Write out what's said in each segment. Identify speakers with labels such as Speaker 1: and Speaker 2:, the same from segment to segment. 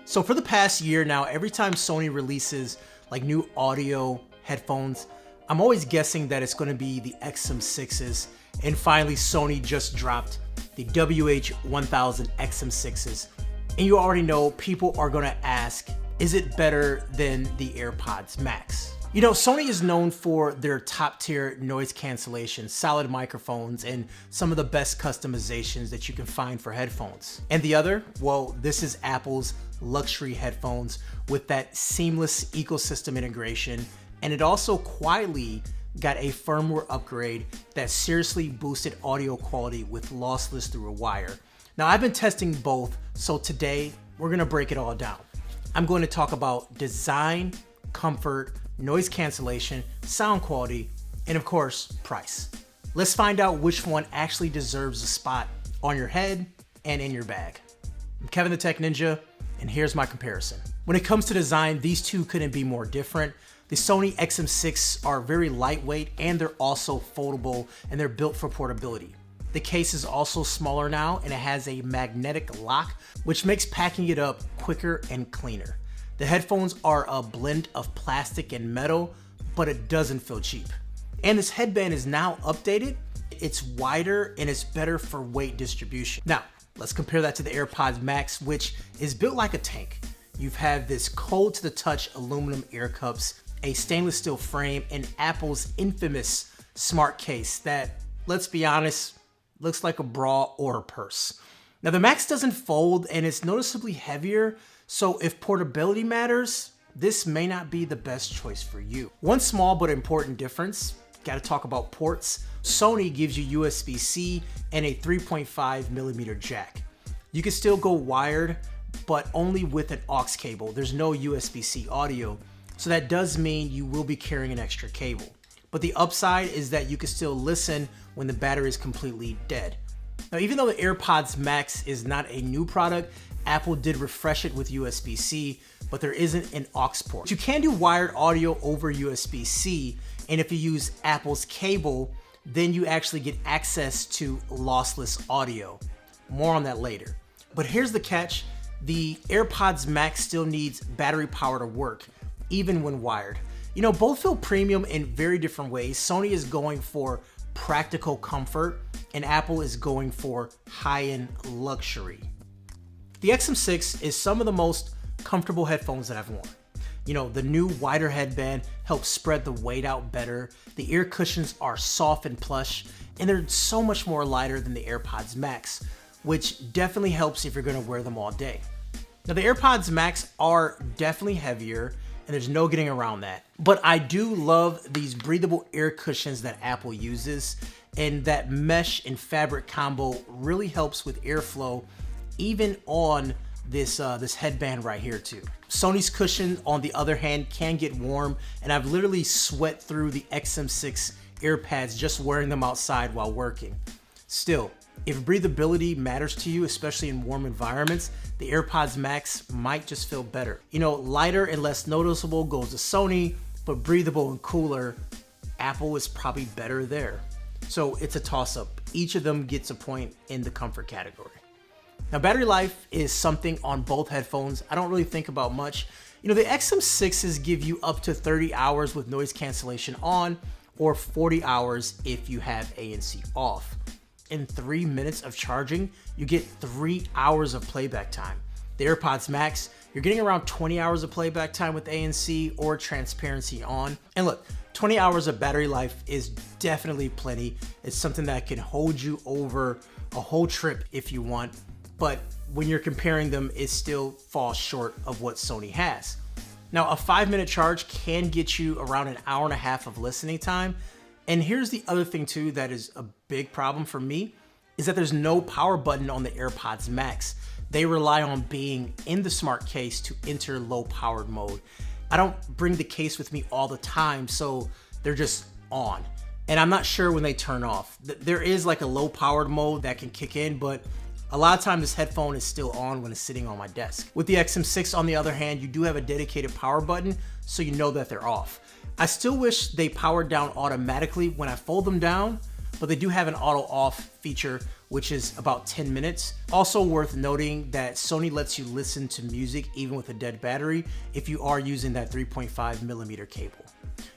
Speaker 1: So for the past year now, every time Sony releases like new audio headphones, I'm always guessing that it's going to be the XM6s. And finally, Sony just dropped the WH-1000XM6s. And you already know people are going to ask, is it better than the AirPods Max? You know, Sony is known for their top tier noise cancellation, solid microphones, and some of the best customizations that you can find for headphones. And the other, well, this is Apple's luxury headphones with that seamless ecosystem integration. And it also quietly got a firmware upgrade that seriously boosted audio quality with lossless through a wire. Now, I've been testing both, so today we're gonna break it all down. I'm going to talk about design, comfort, noise cancellation, sound quality, and of course, price. Let's find out which one actually deserves a spot on your head and in your bag. I'm Kevin the Tech Ninja, and here's my comparison. When it comes to design, these two couldn't be more different. The Sony XM6 are very lightweight and they're also foldable and they're built for portability. The case is also smaller now and it has a magnetic lock, which makes packing it up quicker and cleaner. The headphones are a blend of plastic and metal, but it doesn't feel cheap. And this headband is now updated. It's wider and it's better for weight distribution. Now, let's compare that to the AirPods Max, which is built like a tank. You've had this cold to the touch aluminum ear cups, a stainless steel frame, and Apple's infamous smart case that, let's be honest, looks like a bra or a purse. Now the Max doesn't fold and it's noticeably heavier, so if portability matters, this may not be the best choice for you. One small but important difference, gotta talk about ports. Sony gives you USB-C and a 3.5mm jack. You can still go wired, but only with an aux cable. There's no USB-C audio, so that does mean you will be carrying an extra cable. But the upside is that you can still listen when the battery is completely dead. Now, even though the AirPods Max is not a new product, Apple did refresh it with USB-C, but there isn't an aux port. You can do wired audio over USB-C, and if you use Apple's cable, then you actually get access to lossless audio. More on that later. But here's the catch. The AirPods Max still needs battery power to work, even when wired. You know, both feel premium in very different ways. Sony is going for practical comfort, and Apple is going for high-end luxury. The XM6 is some of the most comfortable headphones that I've worn. You know, the new wider headband helps spread the weight out better. The ear cushions are soft and plush, and they're so much more lighter than the AirPods Max, which definitely helps if you're gonna wear them all day. Now the AirPods Max are definitely heavier, and there's no getting around that. But I do love these breathable ear cushions that Apple uses, and that mesh and fabric combo really helps with airflow, even on this headband right here too. Sony's cushion, on the other hand, can get warm, and I've literally sweat through the XM6 ear pads just wearing them outside while working. Still, if breathability matters to you, especially in warm environments, the AirPods Max might just feel better. You know, lighter and less noticeable goes to Sony, but breathable and cooler, Apple is probably better there. So it's a toss-up. Each of them gets a point in the comfort category. Now, battery life is something on both headphones I don't really think about much. You know, the XM6s give you up to 30 hours with noise cancellation on, or 40 hours if you have ANC off. In 3 minutes of charging, you get 3 hours of playback time. The AirPods Max, you're getting around 20 hours of playback time with ANC or transparency on. And look, 20 hours of battery life is definitely plenty. It's something that can hold you over a whole trip if you want. But when you're comparing them, it still falls short of what Sony has. Now, a 5-minute charge can get you around an hour and a half of listening time. And here's the other thing too that is a big problem for me, is that there's no power button on the AirPods Max. They rely on being in the smart case to enter low powered mode. I don't bring the case with me all the time, so they're just on. And I'm not sure when they turn off. There is like a low powered mode that can kick in, but a lot of times this headphone is still on when it's sitting on my desk. With the XM6 on the other hand, you do have a dedicated power button, so you know that they're off. I still wish they powered down automatically when I fold them down, but they do have an auto off feature, which is about 10 minutes. Also worth noting that Sony lets you listen to music even with a dead battery if you are using that 3.5mm cable.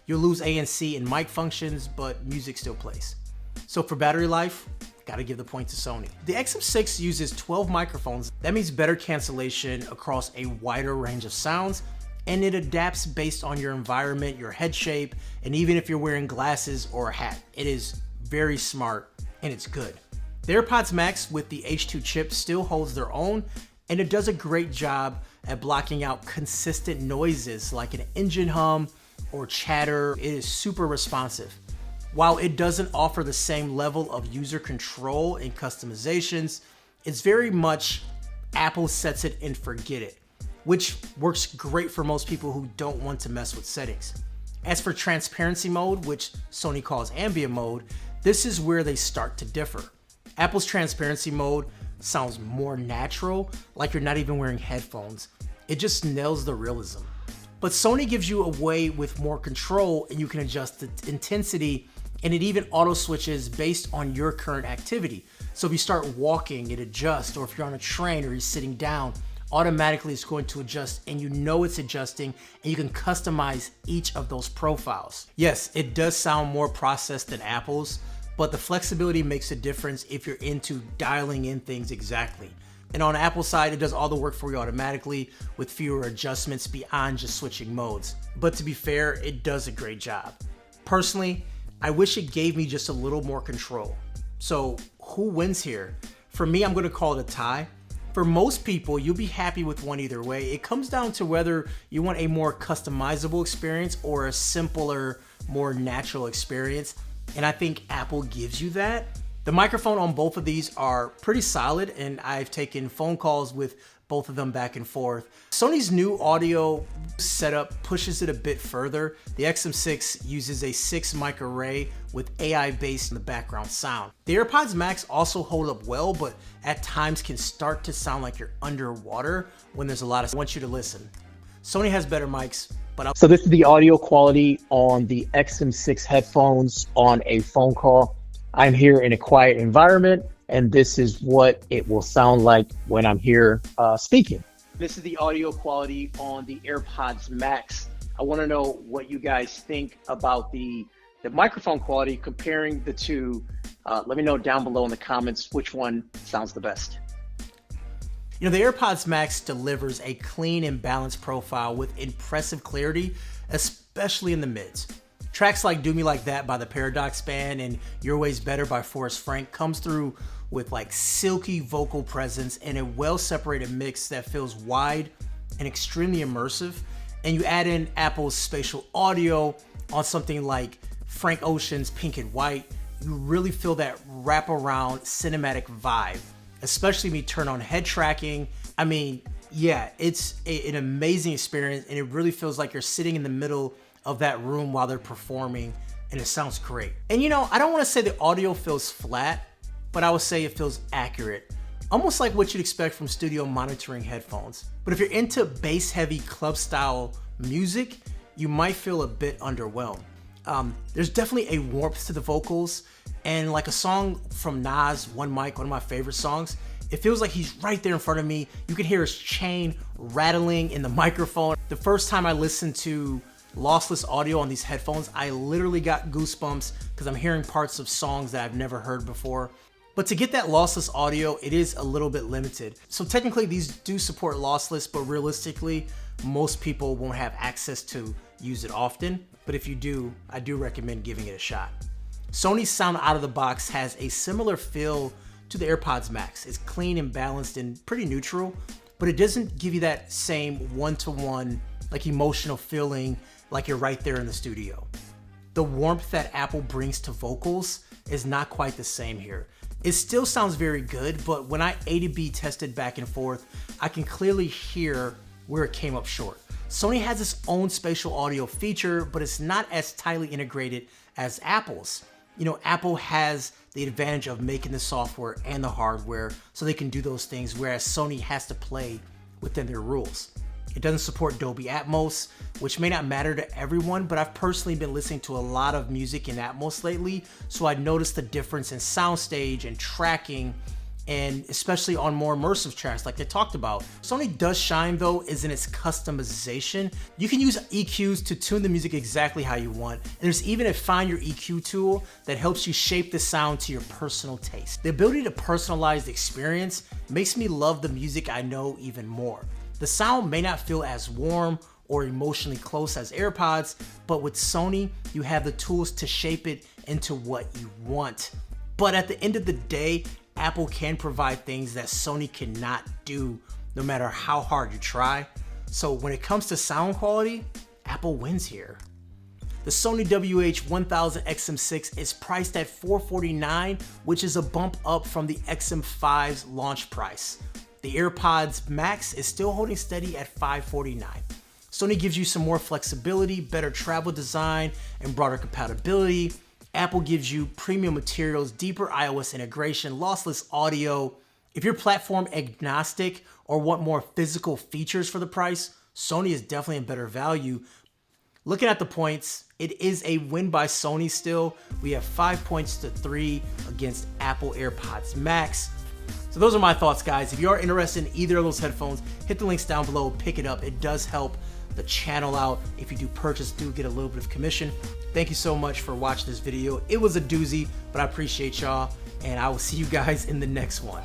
Speaker 1: You'll lose ANC and mic functions, but music still plays. So for battery life, gotta give the point to Sony. The XM6 uses 12 microphones. That means better cancellation across a wider range of sounds, and it adapts based on your environment, your head shape, and even if you're wearing glasses or a hat. It is very smart and it's good. The AirPods Max with the H2 chip still holds their own, and it does a great job at blocking out consistent noises like an engine hum or chatter. It is super responsive. While it doesn't offer the same level of user control and customizations, it's very much Apple sets it and forget it, which works great for most people who don't want to mess with settings. As for transparency mode, which Sony calls ambient mode, this is where they start to differ. Apple's transparency mode sounds more natural, like you're not even wearing headphones. It just nails the realism. But Sony gives you a way with more control, and you can adjust the intensity, and it even auto switches based on your current activity. So if you start walking, it adjusts, or if you're on a train or you're sitting down, automatically it's going to adjust, and you know it's adjusting, and you can customize each of those profiles. Yes, it does sound more processed than Apple's, but the flexibility makes a difference if you're into dialing in things exactly. And on Apple's side, it does all the work for you automatically with fewer adjustments beyond just switching modes. But to be fair, it does a great job. Personally, I wish it gave me just a little more control. So who wins here? For me, I'm gonna call it a tie. For most people, you'll be happy with one either way. It comes down to whether you want a more customizable experience or a simpler, more natural experience. And I think Apple gives you that. The microphone on both of these are pretty solid, and I've taken phone calls with both of them back and forth. Sony's new audio setup pushes it a bit further. The XM6 uses a 6 mic array with AI based in the background sound. The AirPods Max also hold up well, but at times can start to sound like you're underwater when there's a lot of, I want you to listen. Sony has better mics, but
Speaker 2: So this is the audio quality on the XM6 headphones on a phone call. I'm here in a quiet environment, and this is what it will sound like when I'm here speaking. This is the audio quality on the AirPods Max. I want to know what you guys think about the microphone quality, comparing the two. Let me know down below in the comments which one sounds the best.
Speaker 1: You know, the AirPods Max delivers a clean and balanced profile with impressive clarity, especially in the mids. Tracks like Do Me Like That by the Paradox Band and Your Way's Better by Forrest Frank comes through with like silky vocal presence and a well-separated mix that feels wide and extremely immersive. And you add in Apple's spatial audio on something like Frank Ocean's Pink and White, you really feel that wraparound cinematic vibe, especially when you turn on head tracking. I mean, yeah, it's an amazing experience, and it really feels like you're sitting in the middle of that room while they're performing, and it sounds great. And you know, I don't want to say the audio feels flat, but I would say it feels accurate, almost like what you'd expect from studio monitoring headphones. But if you're into bass heavy club style music, you might feel a bit underwhelmed. There's definitely a warmth to the vocals, and like a song from Nas, One Mic, one of my favorite songs, it feels like he's right there in front of me. You can hear his chain rattling in the microphone. The first time I listened to lossless audio on these headphones, I literally got goosebumps because I'm hearing parts of songs that I've never heard before. But to get that lossless audio, it is a little bit limited. So technically these do support lossless, but realistically, most people won't have access to use it often. But if you do, I do recommend giving it a shot. Sony's sound out of the box has a similar feel to the AirPods Max. It's clean and balanced and pretty neutral, but it doesn't give you that same one-to-one, like emotional feeling like you're right there in the studio. The warmth that Apple brings to vocals is not quite the same here. It still sounds very good, but when I A to B tested back and forth, I can clearly hear where it came up short. Sony has its own spatial audio feature, but it's not as tightly integrated as Apple's. You know, Apple has the advantage of making the software and the hardware so they can do those things, whereas Sony has to play within their rules. It doesn't support Dolby Atmos, which may not matter to everyone, but I've personally been listening to a lot of music in Atmos lately, so I noticed the difference in soundstage and tracking, and especially on more immersive tracks like they talked about. Sony does shine though is in its customization. You can use EQs to tune the music exactly how you want. And there's even a Find Your EQ tool that helps you shape the sound to your personal taste. The ability to personalize the experience makes me love the music I know even more. The sound may not feel as warm or emotionally close as AirPods, but with Sony, you have the tools to shape it into what you want. But at the end of the day, Apple can provide things that Sony cannot do, no matter how hard you try. So when it comes to sound quality, Apple wins here. The Sony WH-1000XM6 is priced at $449, which is a bump up from the XM5's launch price. The AirPods Max is still holding steady at $549. Sony gives you some more flexibility, better travel design, and broader compatibility. Apple gives you premium materials, deeper iOS integration, lossless audio. If you're platform agnostic or want more physical features for the price, Sony is definitely a better value. Looking at the points, it is a win by Sony still. We have 5 points to 3 against Apple AirPods Max. So those are my thoughts, guys. If you are interested in either of those headphones, hit the links down below, pick it up. It does help the channel out. If you do purchase, do get a little bit of commission. Thank you so much for watching this video. It was a doozy, but I appreciate y'all, and I will see you guys in the next one.